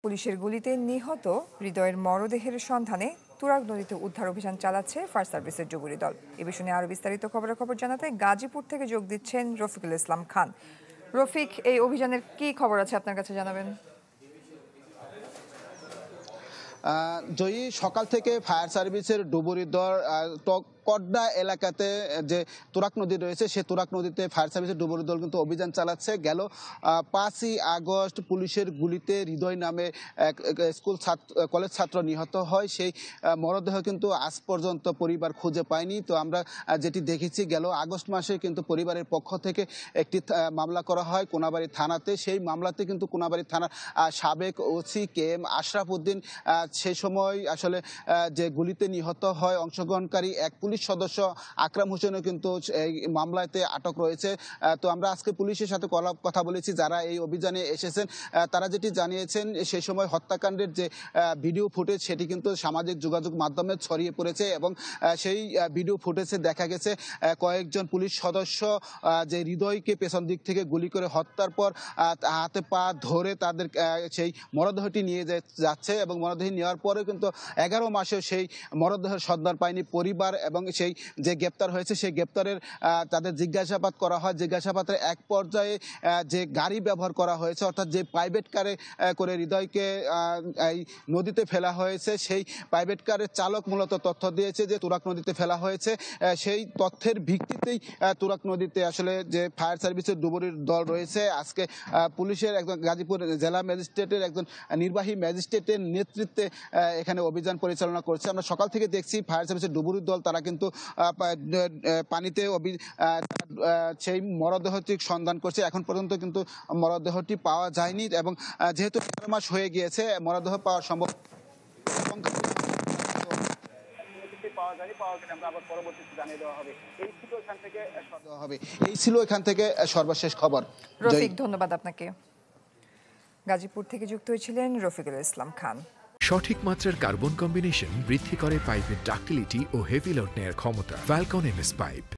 পুলিশের গুলিতে নিহত হৃদয়ের মরদেহের সন্ধানে তুরাগ নদীতে উদ্ধার অভিযান চালাচ্ছে ফায়ার সার্ভিসের ডুবুরি দল। এ বিষয়ে আরো বিস্তারিত খবর জানাতে গাজীপুর থেকে যোগ দিচ্ছেন রফিকুল ইসলাম খান। রফিক, এই অভিযানের কি খবর আছে আপনার কাছে জানাবেন? জয়ী, সকাল থেকে ফায়ার সার্ভিসের ডুবুরি দল কড্ডা এলাকাতে যে তুরাগ নদী রয়েছে সেই তুরাগ নদীতে ফায়ার সার্ভিসের ডুবুরি দল কিন্তু অভিযান চালাচ্ছে। গেল 5ই আগস্ট পুলিশের গুলিতে হৃদয় নামে এক স্কুল কলেজ ছাত্র নিহত হয়। সেই মরদেহ কিন্তু আজ পর্যন্ত পরিবার খুঁজে পায়নি। তো আমরা যেটি দেখেছি, গেল আগস্ট মাসে কিন্তু পরিবারের পক্ষ থেকে একটি মামলা করা হয় কোনাবাড়ী থানাতে। সেই মামলাতে কিন্তু কোনাবাড়ী থানার সাবেক ওসি KM আশরাফ উদ্দিন সেই সময় আসলে যে গুলিতে নিহত হয় অংশগ্রহণকারী এক পুলিশ সদস্য আকরাম হোসেনও কিন্তু এই মামলাতে আটক রয়েছে। তো আমরা আজকে পুলিশের সাথে কথা বলেছি, যারা এই অভিযানে এসেছেন তারা যেটি জানিয়েছেন, সেই সময় হত্যাকাণ্ডের যে ভিডিও ফুটেজ সেটি কিন্তু সামাজিক যোগাযোগ মাধ্যমে ছড়িয়ে পড়েছে এবং সেই ভিডিও ফুটেজে দেখা গেছে কয়েকজন পুলিশ সদস্য যে হৃদয়কে পেছন দিক থেকে গুলি করে হত্যার পর হাতে পা ধরে তাদের সেই মরদেহটি নিয়ে যাচ্ছে এবং মরদেহ নেওয়ার পরে কিন্তু 11 মাসেও সেই মরদেহের সন্ধান পায়নি পরিবার। এবং সেই যে গ্রেপ্তার হয়েছে সেই গ্রেপ্তারের তাদের জিজ্ঞাসাবাদ করা হয়। জিজ্ঞাসাবাদের এক পর্যায়ে যে গাড়ি ব্যবহার করা হয়েছে, অর্থাৎ যে প্রাইভেট কারে করে হৃদয়কে এই নদীতে ফেলা হয়েছে, সেই প্রাইভেট কারের চালক মূলত তথ্য দিয়েছে যে তুরাগ নদীতে ফেলা হয়েছে। সেই তথ্যের ভিত্তিতেই তুরাগ নদীতে আসলে যে ফায়ার সার্ভিসের ডুবুরির দল রয়েছে আজকে পুলিশের একজন গাজীপুর জেলা ম্যাজিস্ট্রেটের একজন নির্বাহী ম্যাজিস্ট্রেটের নেতৃত্বে এখানে অভিযান পরিচালনা করছে। আমরা সকাল থেকে দেখছি ফায়ার সার্ভিসের ডুবুরির দল তারা কিন্তু পানিতে সেই মরদেহটি সন্ধান করছে। এখন পর্যন্ত কিন্তু মরদেহটি পাওয়া যায়নি এবং যেহেতু 11 মাস হয়ে গিয়েছে মরদেহ পাওয়া সম্ভব এই ছিল এখান থেকে সর্বশেষ খবর। রফিক, ধন্যবাদ আপনাকে। গাজীপুর থেকে যুক্ত হয়েছিলেন রফিকুল ইসলাম খান। সঠিক মাত্রার কার্বন কম্বিনেশন বৃদ্ধি করে পাইপের ডাক্টিলিটি ও হেভি লোড নেয়ার ক্ষমতা। Falcon MS pipe.